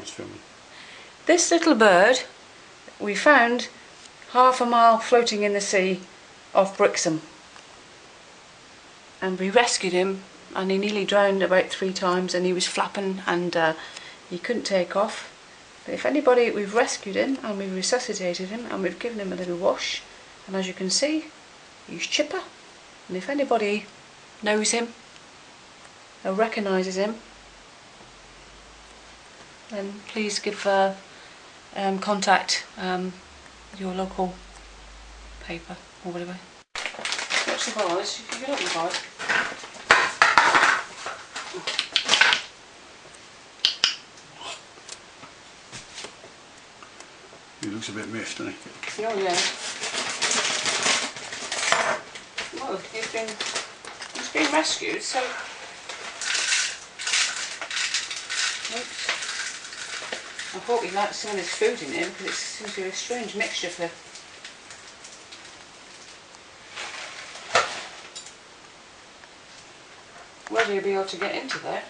was filming. This little bird we found half a mile floating in the sea off Brixham, and we rescued him, and he nearly drowned about 3 times, and he was flapping and he couldn't take off. But if anybody, we've rescued him and we've resuscitated him and we've given him a little wash, and as you can see he's chipper, and if anybody knows him or recognises him, then please give contact your local paper or whatever. Watch the bars, you can get up the bars. He looks a bit miffed, doesn't he? Oh yeah. Well, he's been rescued, so. Oops. I hope he likes some of his food in here, because it seems to be a strange mixture for. Whether he'll be able to get into there.